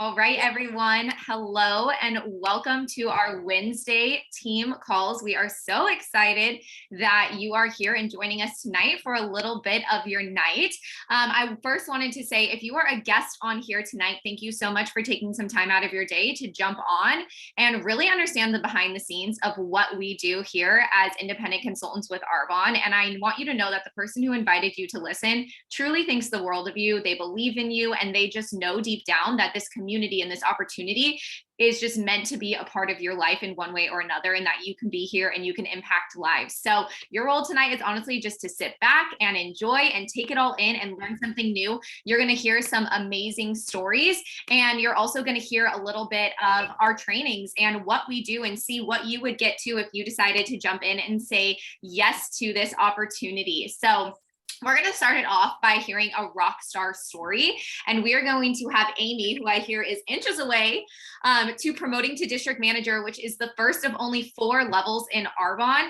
All right, everyone. Hello and welcome to our Wednesday team calls. We are so excited that you are here and joining us tonight for a little bit of your night. I first wanted to say, if you are a guest on here tonight, thank you so much for taking some time out of your day to jump on and really understand the behind the scenes of what we do here as independent consultants with Arbonne. And I want you to know that the person who invited you to listen truly thinks the world of you. They believe in you, and they just know deep down that this community and this opportunity is just meant to be a part of your life in one way or another, and that you can be here and you can impact lives. So your role tonight is honestly just to sit back and enjoy and take it all in and learn something new. You're going to hear some amazing stories, and you're also going to hear a little bit of our trainings and what we do, and see what you would get to if you decided to jump in and say yes to this opportunity. So we're going to start it off by hearing a rock star story, and we are going to have Amy, who I hear is inches away, to promoting to district manager, which is the first of only 4 levels in Arbonne.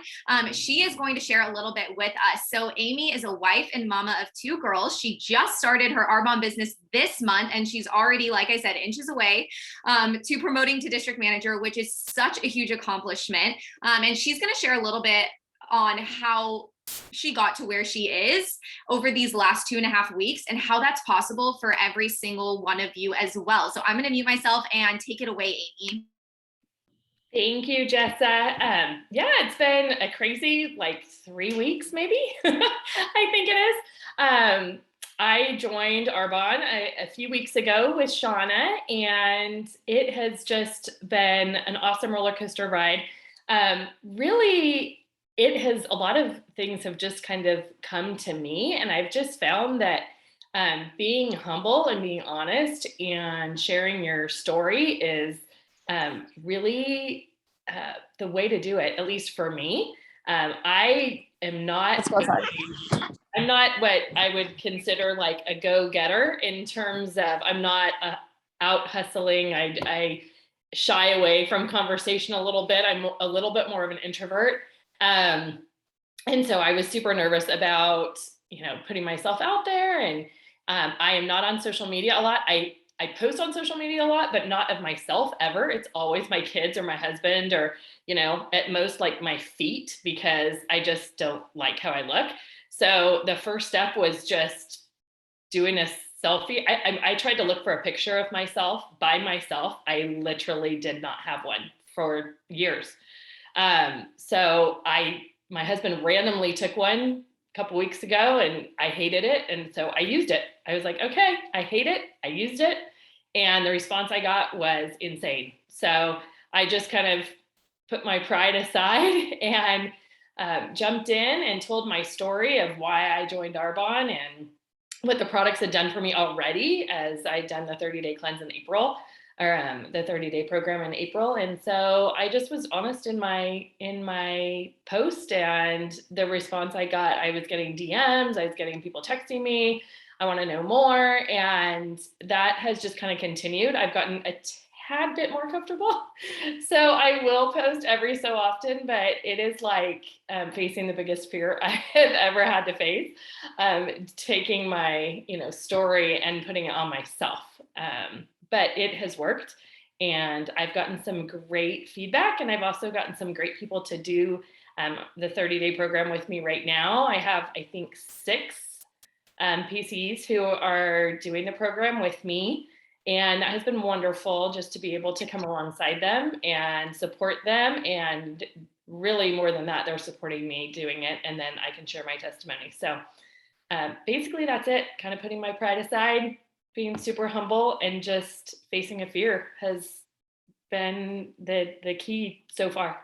She is going to share a little bit with us. So Amy is a wife and mama of 2 girls. She just started her Arbonne business this month, and she's already, like I said, inches away to promoting to district manager, which is such a huge accomplishment. And she's going to share a little bit on how she got to where she is over these last 2.5 weeks, and how that's possible for every single one of you as well. So I'm going to mute myself and take it away, Amy. Thank you, Jessa. Yeah, it's been a crazy 3 weeks, maybe. I think it is. I joined Arbonne a few weeks ago with Shauna, and it has just been an awesome roller coaster ride. Really, a lot of things have just kind of come to me, and I've just found that being humble and being honest and sharing your story is really the way to do it, at least for me. I am not, I'm not what I would consider like a go-getter in terms of, I'm not out hustling. I shy away from conversation a little bit. I'm a little bit more of an introvert. And so I was super nervous about, putting myself out there, and I am not on social media a lot. I post on social media a lot, but not of myself ever. It's always my kids or my husband, or, at most like my feet, because I just don't like how I look. So the first step was just doing a selfie. I tried to look for a picture of myself by myself. I literally did not have one for years. So my husband randomly took one a couple weeks ago, and I hated it. And so I used it. I was like, okay, I hate it. I used it. And the response I got was insane. So I just kind of put my pride aside and jumped in and told my story of why I joined Arbonne and what the products had done for me already, as I'd done the 30-day cleanse in April, or the 30-day program in April. And so I just was honest in my post, and the response I got, I was getting DMs, I was getting people texting me, I want to know more. And that has just kind of continued. I've gotten a tad bit more comfortable. So I will post every so often, but it is like facing the biggest fear I have ever had to face, taking my, story and putting it on myself. But it has worked, and I've gotten some great feedback, and I've also gotten some great people to do the 30-day program with me right now. I have, I think, 6 PCs who are doing the program with me, and that has been wonderful, just to be able to come alongside them and support them. And really, more than that, they're supporting me doing it, and then I can share my testimony. So basically that's it, kind of putting my pride aside, being super humble, and just facing a fear has been the key so far.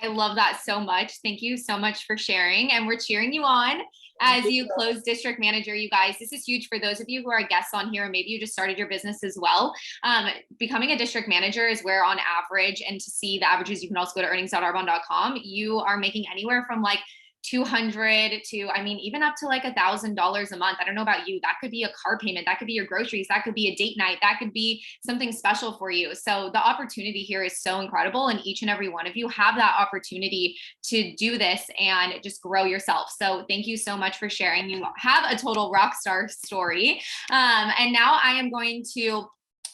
I love that so much. Thank you so much for sharing. And we're cheering you on as you close district manager, you guys. This is huge for those of you who are guests on here, and maybe you just started your business as well. Becoming a district manager is where, on average, and to see the averages, you can also go to earnings.arbonne.com, you are making anywhere from like $200 to, I mean, even up to like $1,000 a month. I don't know about you. That could be a car payment. That could be your groceries. That could be a date night. That could be something special for you. So the opportunity here is so incredible. And each and every one of you have that opportunity to do this and just grow yourself. So thank you so much for sharing. You have a total rock star story. And now I am going to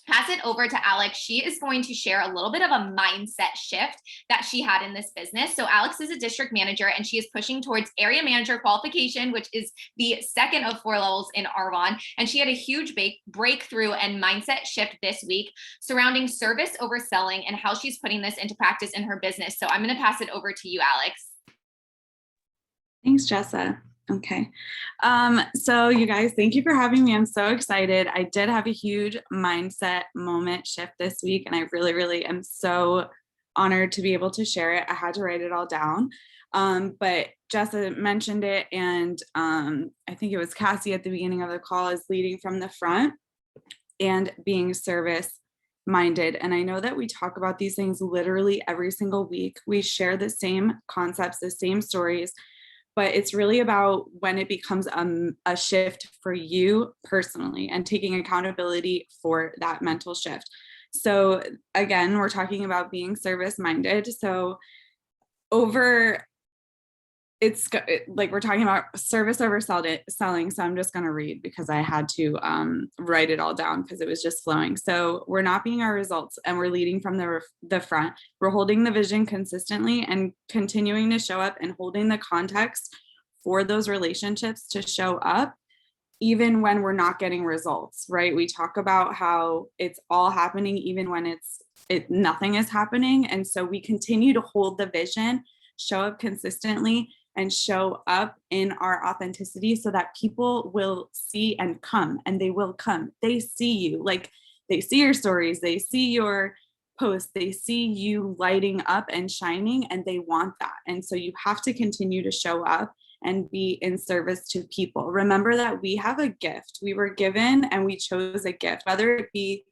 pass it over to Alex. She is going to share a little bit of a mindset shift that she had in this business. So Alex is a district manager and she is pushing towards area manager qualification, which is the second of 4 levels in Arvon. And she had a huge breakthrough and mindset shift this week surrounding service over selling and how she's putting this into practice in her business. So I'm going to pass it over to you, Alex. Thanks, Jessa. Okay. So you guys, thank you for having me. I'm so excited. I did have a huge mindset moment shift this week, and I really, really am so honored to be able to share it. I had to write it all down. But Jessa mentioned it, and I think it was Cassie at the beginning of the call, is leading from the front and being service minded. And I know that we talk about these things literally every single week. We share the same concepts, the same stories, but it's really about when it becomes a shift for you personally and taking accountability for that mental shift. So again, we're talking about being service minded. So it's like we're talking about service over selling. So I'm just going to read because I had to write it all down because it was just flowing. So we're not being our results and we're leading from the front. We're holding the vision consistently and continuing to show up and holding the context for those relationships to show up even when we're not getting results, right? We talk about how it's all happening even when nothing is happening. And so we continue to hold the vision, show up consistently, and show up in our authenticity so that people will see and come, and they will come. They see you, like they see your stories, they see your posts, they see you lighting up and shining, and they want that. And so you have to continue to show up and be in service to people. Remember that we have a gift. We were given and we chose a gift, whether it be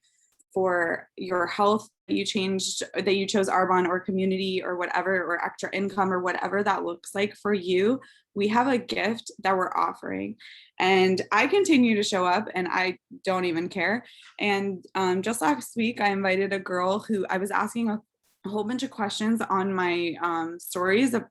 for your health, that you chose Arbonne or community or whatever, or extra income or whatever that looks like for you. We have a gift that we're offering. And I continue to show up and I don't even care. And just last week, I invited a girl who I was asking a whole bunch of questions on my stories of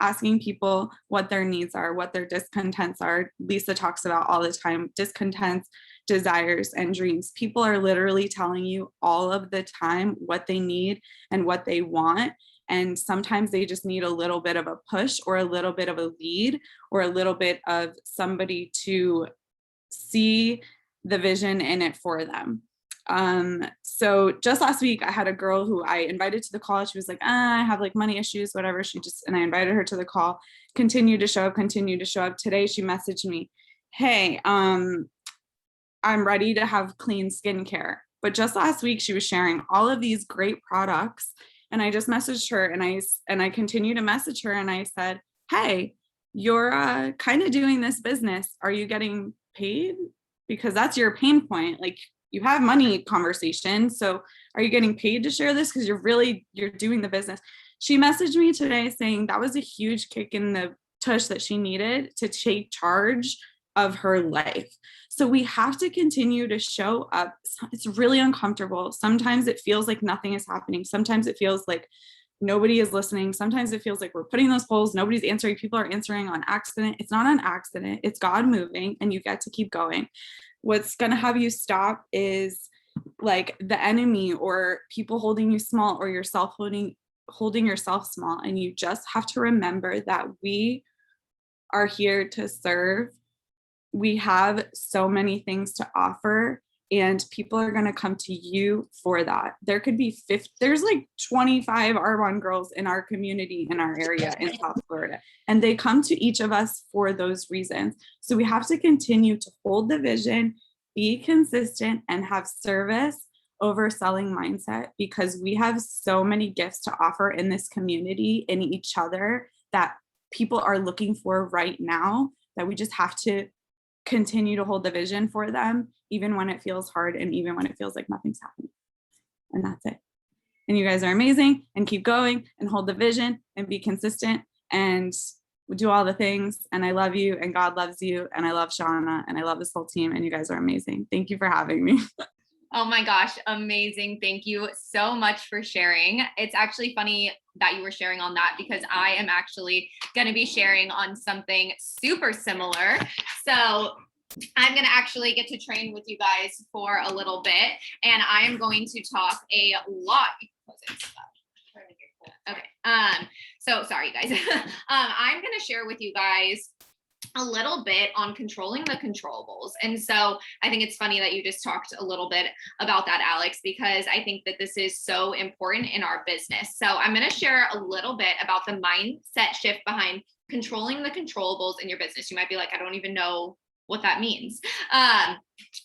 asking people what their needs are, what their discontents are. Lisa talks about all the time, discontents, desires, and dreams. People are literally telling you all of the time what they need and what they want. And sometimes they just need a little bit of a push or a little bit of a lead or a little bit of somebody to see the vision in it for them. So just last week I had a girl who I invited to the call. She was like, I have like money issues, whatever. And I invited her to the call, continue to show up. Today she messaged me, hey, I'm ready to have clean skincare. But just last week she was sharing all of these great products. And I just messaged her and I continue to message her. And I said, hey, you're kind of doing this business. Are you getting paid? Because that's your pain point. Like, you have money conversations. So are you getting paid to share this? Because you're doing the business. She messaged me today saying that was a huge kick in the tush that she needed to take charge of her life. So we have to continue to show up. It's really uncomfortable. Sometimes it feels like nothing is happening. Sometimes it feels like nobody is listening. Sometimes it feels like we're putting those polls, nobody's answering. People are answering on accident. It's not an accident. It's God moving, and you get to keep going. What's going to have you stop is like the enemy or people holding you small or yourself holding yourself small. And you just have to remember that we are here to serve. We have so many things to offer, and people are going to come to you for that. There could be there's like 25 Arbonne girls in our community, in our area in South Florida, and they come to each of us for those reasons. So we have to continue to hold the vision, be consistent, and have service over selling mindset, because we have so many gifts to offer in this community, in each other, that people are looking for right now, that we just have to continue to hold the vision for them, even when it feels hard and even when it feels like nothing's happening. And that's it. And you guys are amazing, and keep going and hold the vision and be consistent and we do all the things. And I love you, and God loves you, and I love Shauna, and I love this whole team, and you guys are amazing. Thank you for having me. Oh my gosh, amazing. Thank you so much for sharing. It's actually funny that you were sharing on that because I am actually going to be sharing on something super similar. So I'm going to actually get to train with you guys for a little bit, and I am going to talk a lot. Okay. So sorry, guys. I'm going to share with you guys a little bit on controlling the controllables. And so I think it's funny that you just talked a little bit about that, Alex, because I think that this is so important in our business. So I'm going to share a little bit about the mindset shift behind controlling the controllables in your business. You might be like, I don't even know what that means.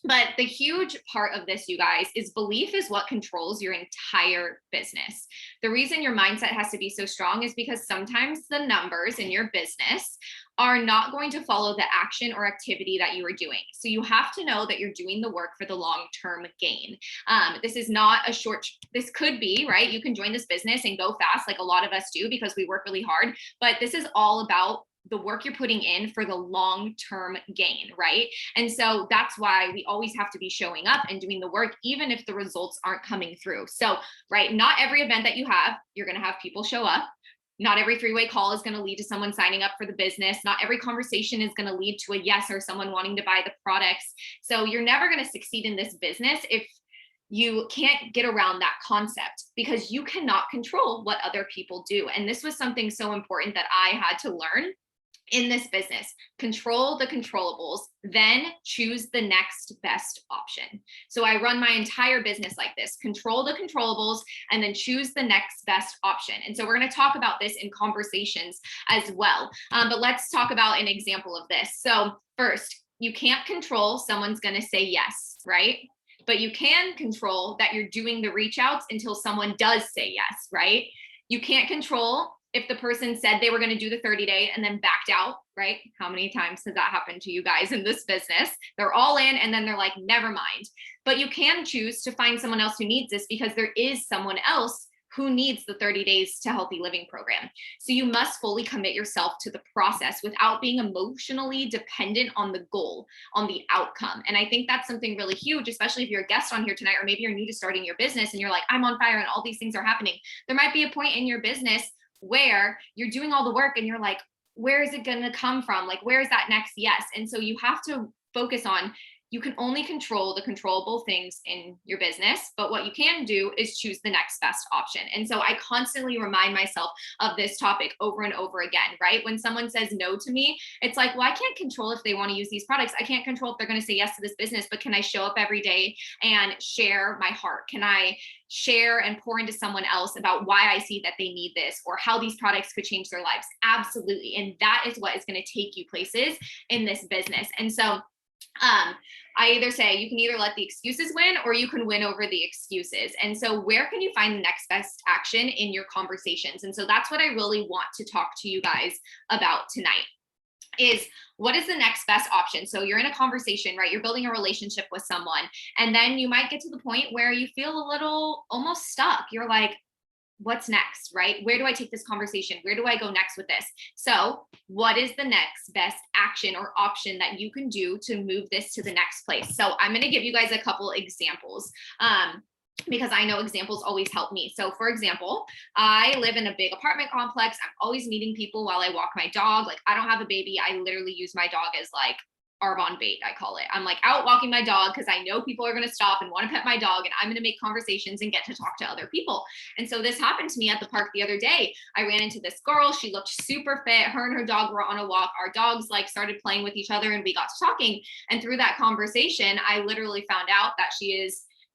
But the huge part of this, you guys, is belief is what controls your entire business. The reason your mindset has to be so strong is because sometimes the numbers in your business are not going to follow the action or activity that you are doing. So you have to know that you're doing the work for the long-term gain. This is not a short, this could be, right? You can join this business and go fast like a lot of us do because we work really hard, but this is all about the work you're putting in for the long-term gain, right? And so that's why we always have to be showing up and doing the work, even if the results aren't coming through. So, right, not every event that you have, you're going to have people show up. Not every three-way call is going to lead to someone signing up for the business. Not every conversation is going to lead to a yes or someone wanting to buy the products. So you're never going to succeed in this business if you can't get around that concept, because you cannot control what other people do. And this was something so important that I had to learn in this business. Control the controllables, then choose the next best option. So I run my entire business like this: control the controllables and then choose the next best option. And so we're going to talk about this in conversations as well. But let's talk about an example of this. So first, you can't control someone's going to say yes, right? But you can control that you're doing the reach outs until someone does say yes, right? You can't control if the person said they were going to do the 30-day and then backed out, right? How many times has that happened to you guys in this business? They're all in and then they're like, never mind. But you can choose to find someone else who needs this, because there is someone else who needs the 30 days to healthy living program. So you must fully commit yourself to the process without being emotionally dependent on the goal, on the outcome. And I think that's something really huge, especially if you're a guest on here tonight, or maybe you're new to starting your business and you're like, I'm on fire and all these things are happening. There might be a point in your business where you're doing all the work and you're like, where is it going to come from? Like, where's that next yes? And so you have to focus on, you can only control the controllable things in your business, but what you can do is choose the next best option. And so I constantly remind myself of this topic over and over again, right? When someone says no to me, it's like, well, I can't control if they want to use these products. I can't control if they're going to say yes to this business, but can I show up every day and share my heart? Can I share and pour into someone else about why I see that they need this or how these products could change their lives? Absolutely. And that is what is going to take you places in this business. And so I either say you can either let the excuses win or you can win over the excuses. And so where can you find the next best action in your conversations? And so that's what I really want to talk to you guys about tonight, is what is the next best option? So you're in a conversation, right? You're building a relationship with someone, and then you might get to the point where you feel a little almost stuck. You're like, what's next, right? Where do I take this conversation? Where do I go next with this? So what is the next best action or option that you can do to move this to the next place? So I'm going to give you guys a couple examples. Because I know examples always help me. So for example, I live in a big apartment complex. I'm always meeting people while I walk my dog. Like, I don't have a baby. I literally use my dog as like Arbonne bait, I call it. I'm like out walking my dog because I know people are going to stop and want to pet my dog, and I'm going to make conversations and get to talk to other people. And so this happened to me at the park the other day. I ran into this girl. She looked super fit. Her and her dog were on a walk. Our dogs like started playing with each other and we got to talking. And through that conversation, I literally found out that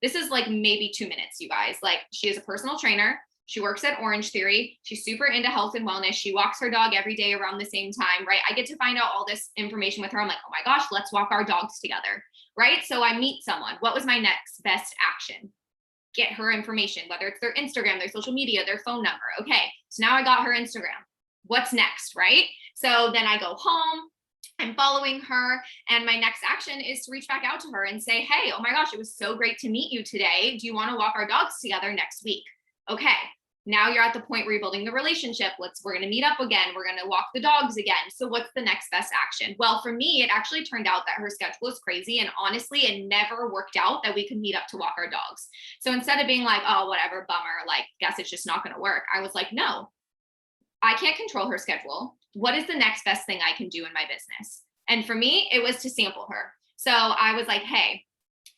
this is like maybe 2 minutes, you guys. Like, she is a personal trainer. She works at Orange Theory. She's super into health and wellness. She walks her dog every day around the same time, right? I get to find out all this information with her. I'm like, oh my gosh, let's walk our dogs together, right? So I meet someone. What was my next best action? Get her information, whether it's their Instagram, their social media, their phone number. Okay, so now I got her Instagram. What's next, right? So then I go home. I'm following her, and my next action is to reach back out to her and say, hey, oh my gosh, it was so great to meet you today. Do you want to walk our dogs together next week? Okay. Now you're at the point where you're building the relationship. We're going to meet up again. We're going to walk the dogs again. So what's the next best action? Well, for me, it actually turned out that her schedule was crazy. And honestly, it never worked out that we could meet up to walk our dogs. So instead of being like, oh, whatever, bummer, like, guess it's just not going to work, I was like, no, I can't control her schedule. What is the next best thing I can do in my business? And for me, it was to sample her. So I was like, hey,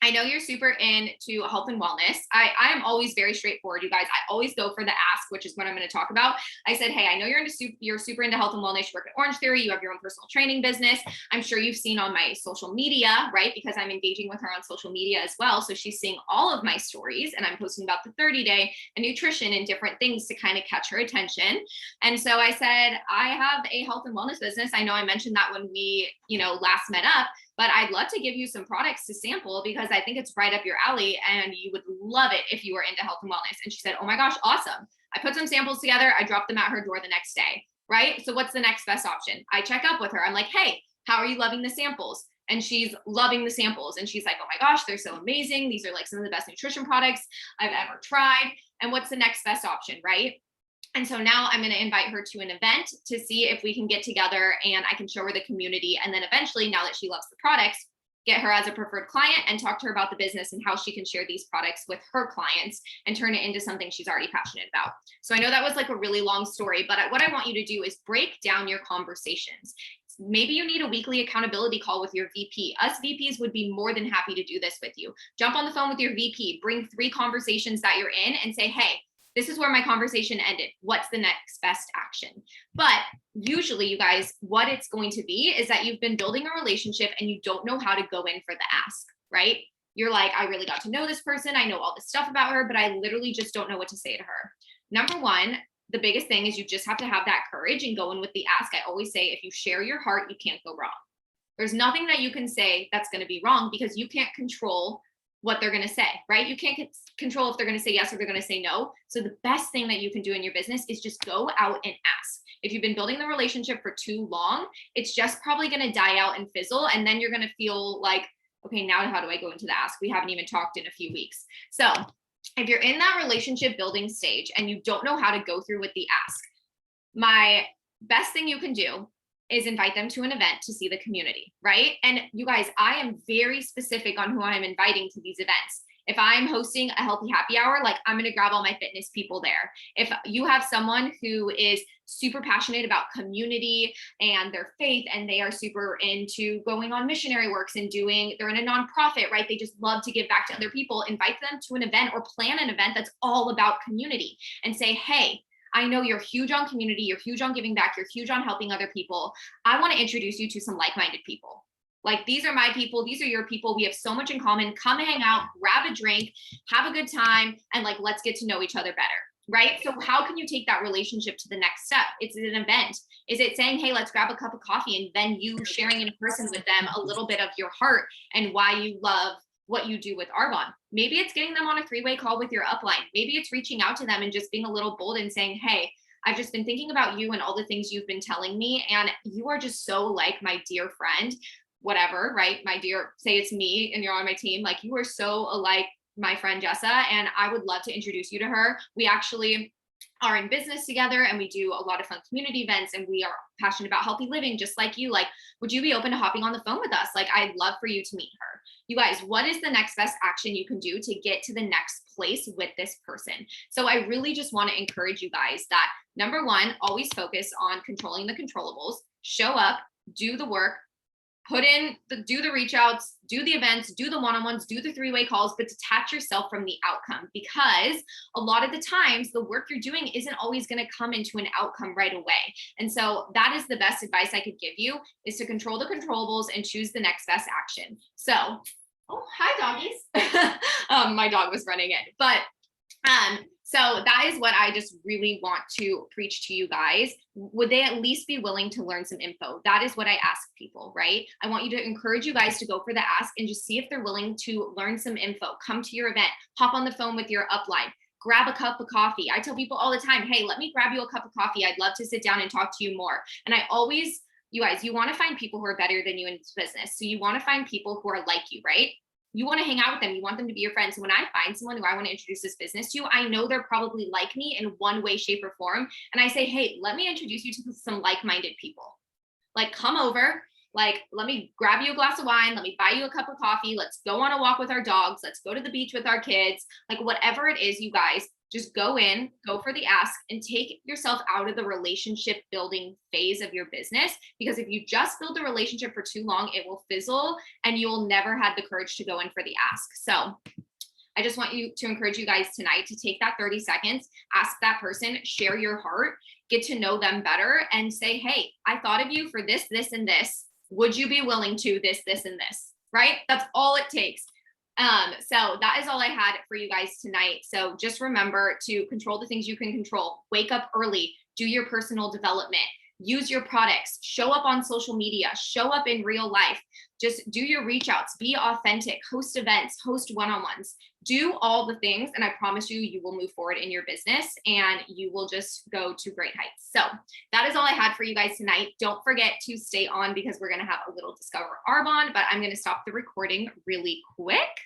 I know you're super into health and wellness. I am always very straightforward, you guys. I always go for the ask, which is what I'm going to talk about. I said, hey, I know you're super into health and wellness. You work at Orange Theory. You have your own personal training business. I'm sure you've seen on my social media, right? Because I'm engaging with her on social media as well. So she's seeing all of my stories, and I'm posting about the 30-day and nutrition and different things to kind of catch her attention. And so I said, I have a health and wellness business. I know I mentioned that when we, last met up, but I'd love to give you some products to sample because I think it's right up your alley and you would love it if you were into health and wellness. And she said, oh my gosh, awesome. I put some samples together. I dropped them at her door the next day, right? So what's the next best option? I check up with her. I'm like, hey, how are you loving the samples? And she's loving the samples. And she's like, oh my gosh, they're so amazing. These are like some of the best nutrition products I've ever tried. And what's the next best option, right? And so now I'm going to invite her to an event to see if we can get together and I can show her the community. And then eventually, now that she loves the products, get her as a preferred client and talk to her about the business and how she can share these products with her clients and turn it into something she's already passionate about. So I know that was like a really long story, but what I want you to do is break down your conversations. Maybe you need a weekly accountability call with your VP. Us VPs would be more than happy to do this with you. Jump on the phone with your VP, bring 3 conversations that you're in and say, hey, this is where my conversation ended. What's the next best action? But usually, you guys, what it's going to be is that you've been building a relationship and you don't know how to go in for the ask, right? You're like, I really got to know this person. I know all this stuff about her, but I literally just don't know what to say to her. Number one, the biggest thing is you just have to have that courage and go in with the ask. I always say, if you share your heart, you can't go wrong. There's nothing that you can say that's going to be wrong because you can't control what they're going to say, right? You can't control if they're going to say yes or they're going to say no. So the best thing that you can do in your business is just go out and ask. If you've been building the relationship for too long, it's just probably going to die out and fizzle. And then you're going to feel like, okay, now how do I go into the ask? We haven't even talked in a few weeks. So if you're in that relationship building stage and you don't know how to go through with the ask, my best thing you can do is invite them to an event to see the community, right? And you guys, I am very specific on who I'm inviting to these events. If I'm hosting a healthy happy hour, like I'm going to grab all my fitness people there. If you have someone who is super passionate about community and their faith, and they are super into going on missionary works and they're in a nonprofit, right? They just love to give back to other people, invite them to an event or plan an event that's all about community and say, hey, I know you're huge on community, you're huge on giving back, you're huge on helping other people. I want to introduce you to some like-minded people. Like, these are my people, these are your people. We have so much in common. Come hang out, grab a drink, have a good time, and like, let's get to know each other better, right? So how can you take that relationship to the next step? It's an event. Is it saying, hey, let's grab a cup of coffee, and then you sharing in person with them a little bit of your heart and why you love what you do with Arbonne? Maybe it's getting them on a 3-way call with your upline. Maybe it's reaching out to them and just being a little bold and saying, hey, I've just been thinking about you and all the things you've been telling me, and you are just so like my dear friend, whatever, right? My dear, say it's me and you're on my team. Like, you are so alike my friend Jessa, and I would love to introduce you to her. We actually are in business together and we do a lot of fun community events, and we are passionate about healthy living just like you. Like, would you be open to hopping on the phone with us? Like, I'd love for you to meet her. You guys, what is the next best action you can do to get to the next place with this person? So I really just want to encourage you guys that, number one, always focus on controlling the controllables. Show up, do the work, do the reach outs, do the events, do the one-on-ones, do the 3-way calls, but detach yourself from the outcome, because a lot of the times the work you're doing isn't always going to come into an outcome right away. And so that is the best advice I could give you, is to control the controllables and choose the next best action. So, oh, hi doggies. My dog was running in, but so that is what I just really want to preach to you guys. Would they at least be willing to learn some info? That is what I ask people, right? I want you to encourage you guys to go for the ask and just see if they're willing to learn some info. Come to your event, hop on the phone with your upline, grab a cup of coffee. I tell people all the time, hey, let me grab you a cup of coffee. I'd love to sit down and talk to you more. And I always, you guys, you want to find people who are better than you in this business. So you want to find people who are like you, right? you want to hang out with them. You want them to be your friends. So when I find someone who I want to introduce this business to, I know they're probably like me in one way, shape, or form. And I say, hey, let me introduce you to some like-minded people. Like, come over. Like, let me grab you a glass of wine. Let me buy you a cup of coffee. Let's go on a walk with our dogs. Let's go to the beach with our kids. Like, whatever it is, you guys, just go in, go for the ask, and take yourself out of the relationship building phase of your business. Because if you just build a relationship for too long, it will fizzle and you will never have the courage to go in for the ask. So I just want you to encourage you guys tonight to take that 30 seconds, ask that person, share your heart, get to know them better, and say, hey, I thought of you for this, this, and this. Would you be willing to this, this, and this, right? That's all it takes. So that is all I had for you guys tonight. So just remember to control the things you can control. Wake up early, do your personal development, use your products, show up on social media, show up in real life, just do your reach outs, be authentic, host events, host one-on-ones, do all the things. And I promise you, you will move forward in your business and you will just go to great heights. So that is all I had for you guys tonight. Don't forget to stay on because we're going to have a little Discover Arbonne, but I'm going to stop the recording really quick.